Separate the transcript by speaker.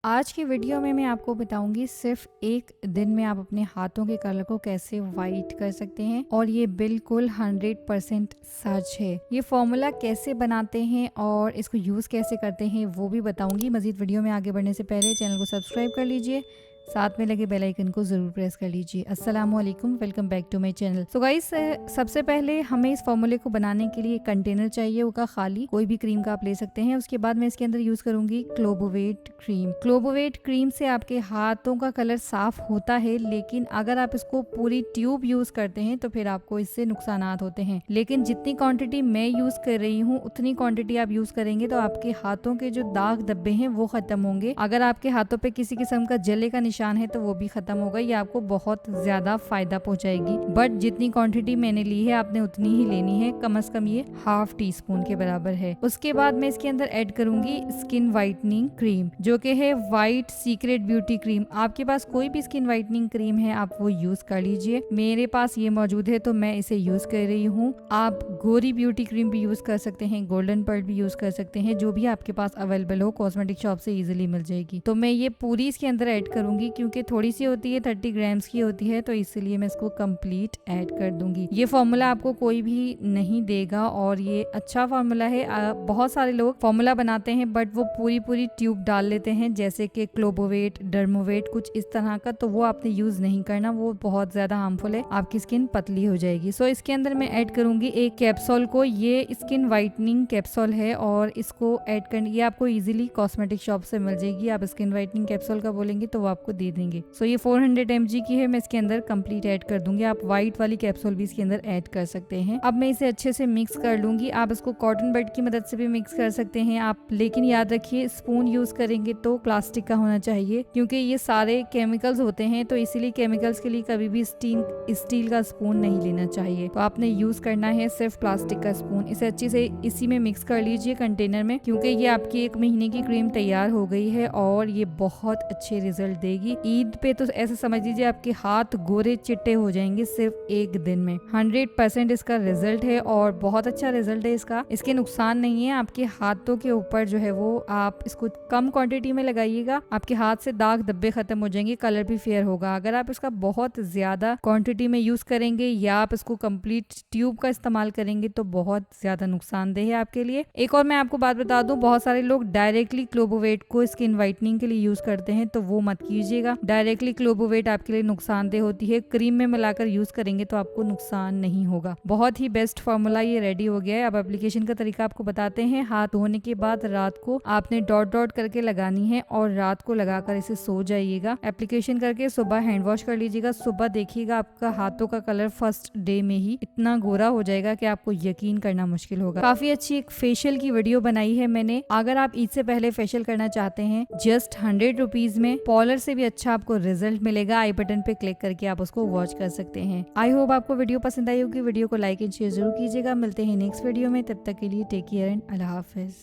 Speaker 1: आज की वीडियो में मैं आपको बताऊंगी सिर्फ एक दिन में आप अपने हाथों के कलर को कैसे वाइट कर सकते हैं और ये बिल्कुल 100% सच है। ये फॉर्मूला कैसे बनाते हैं और इसको यूज़ कैसे करते हैं वो भी बताऊंगी। मजीद वीडियो में आगे बढ़ने से पहले चैनल को सब्सक्राइब कर लीजिए, साथ में लगे बेल आइकन को जरूर प्रेस कर लीजिए। अस्सलाम वालेकुम, welcome back to my channel. So guys, सबसे पहले हमें इस फॉर्मूले को बनाने के लिए कंटेनर चाहिए होगा खाली, कोई भी क्रीम का आप ले सकते हैं। उसके बाद मैं इसके अंदर यूज करूंगी क्लोबोवेट क्रीम। क्लोबोवेट क्रीम से आपके हाथों का कलर साफ होता है, लेकिन अगर आप इसको पूरी ट्यूब यूज करते हैं तो फिर आपको इससे नुकसान होते हैं। लेकिन जितनी क्वांटिटी मैं यूज कर रही हूँ उतनी क्वांटिटी आप यूज करेंगे तो आपके हाथों के जो दाग धब्बे हैं वो खत्म होंगे। अगर आपके हाथों पे किसी किस्म का जले का निशान है तो वो भी खत्म होगा। ये आपको बहुत ज्यादा फायदा पहुंचाएगी। बट जितनी क्वांटिटी मैंने ली है आपने उतनी ही लेनी है, कम से कम ये ½ टीस्पून के बराबर है। उसके बाद मैं इसके अंदर ऐड करूंगी स्किन वाइटनिंग क्रीम, जो कि है वाइट सीक्रेट ब्यूटी क्रीम। आपके पास कोई भी स्किन वाइटनिंग क्रीम है आप वो यूज कर लीजिए। मेरे पास ये मौजूद है तो मैं इसे यूज कर रही हूँ। आप गोरी ब्यूटी क्रीम भी यूज कर सकते हैं, गोल्डन पर्ल भी यूज कर सकते हैं, जो भी आपके पास अवेलेबल हो कॉस्मेटिक शॉप से इजीली मिल जाएगी। तो मैं ये पूरी इसके अंदर ऐड करूंगी क्योंकि थोड़ी सी होती है, 30 ग्राम्स की होती है, तो इसलिए मैं इसको कंप्लीट ऐड कर दूंगी। ये फॉर्मूला आपको कोई भी नहीं देगा और ये अच्छा फॉर्मूला है। बहुत सारे लोग फॉर्मूला बनाते हैं बट वो पूरी पूरी ट्यूब डाल लेते हैं, जैसे कि क्लोबोवेट, डर्मोवेट, कुछ इस तरह का। तो वो आपने यूज नहीं करना, वो बहुत ज्यादा हार्मफुल है, आपकी स्किन पतली हो जाएगी। सो इसके अंदर मैं ऐड करूंगी एक कैप्सूल को। ये स्किन वाइटनिंग कैप्सूल है और इसको ऐड करने ये आपको इजीली कॉस्मेटिक शॉप से मिल जाएगी। आप स्किन वाइटनिंग कैप्सूल का बोलेंगे तो वो आपको दे देंगे। सो ये 400 mg की है, मैं इसके अंदर कंप्लीट ऐड कर दूंगी। आप व्हाइट वाली कैप्सूल भी इसके अंदर ऐड कर सकते हैं। अब मैं इसे अच्छे से मिक्स कर लूंगी। आप इसको कॉटन बड की मदद से भी मिक्स कर सकते हैं आप, लेकिन याद रखिए स्पून यूज करेंगे तो प्लास्टिक का होना चाहिए क्योंकि ये सारे केमिकल्स होते हैं, तो इसीलिए केमिकल्स के लिए कभी भी स्टील का स्पून नहीं लेना चाहिए। तो आपने यूज करना है सिर्फ प्लास्टिक का स्पून। इसे अच्छे से इसी में मिक्स कर लीजिए कंटेनर में, क्योंकि ये आपकी 1 महीने की क्रीम तैयार हो गई है और ये बहुत अच्छे रिजल्ट देगी। ईद पे तो ऐसे समझ लीजिए आपके हाथ गोरे चिट्टे हो जाएंगे सिर्फ एक दिन में। 100% इसका रिजल्ट है और बहुत अच्छा रिजल्ट है इसका। इसके नुकसान नहीं है। आपके हाथों के ऊपर जो है वो आप इसको कम क्वांटिटी में लगाइएगा, आपके हाथ से दाग धब्बे खत्म हो जाएंगे, कलर भी फेयर होगा। अगर आप इसका बहुत ज्यादा क्वांटिटी में यूज करेंगे या आप इसको कंप्लीट ट्यूब का इस्तेमाल करेंगे तो बहुत ज्यादा नुकसानदेह है आपके लिए। एक और मैं आपको बात बता दूं, बहुत सारे लोग डायरेक्टली क्लोबोवेट को स्किन वाइटनिंग के लिए यूज करते हैं, तो वो मत कीजिएगा। डायरेक्टली क्लोबोवेट आपके लिए नुकसानदेह होती है। क्रीम में मिलाकर यूज करेंगे तो आपको नुकसान नहीं होगा। बहुत ही बेस्ट फॉर्मूला ये रेडी हो गया है। अब एप्लीकेशन का तरीका आपको बताते हैं। हाथ धोने के बाद रात को आपने डॉट डॉट करके लगानी है और रात को लगाकर इसे सो जाइएगा। एप्लीकेशन करके सुबह हैंड वॉश कर लीजिएगा। सुबह देखिएगा आपका हाथों का कलर फर्स्ट डे में ही इतना गोरा हो जाएगा कि आपको यकीन करना मुश्किल होगा। काफी अच्छी एक फेशियल की वीडियो बनाई है मैंने। अगर आप ईद से पहले फेशियल करना चाहते हैं जस्ट 100 रुपीज में, पॉलर से भी अच्छा आपको रिजल्ट मिलेगा। आई बटन पे क्लिक करके आप उसको वॉच कर सकते हैं। आई होप आपको वीडियो पसंद आई होगी। वीडियो को लाइक एंड शेयर जरूर कीजिएगा। मिलते हैं नेक्स्ट वीडियो में, तब तक के लिए टेक केयर एंड अल्लाह हाफिज।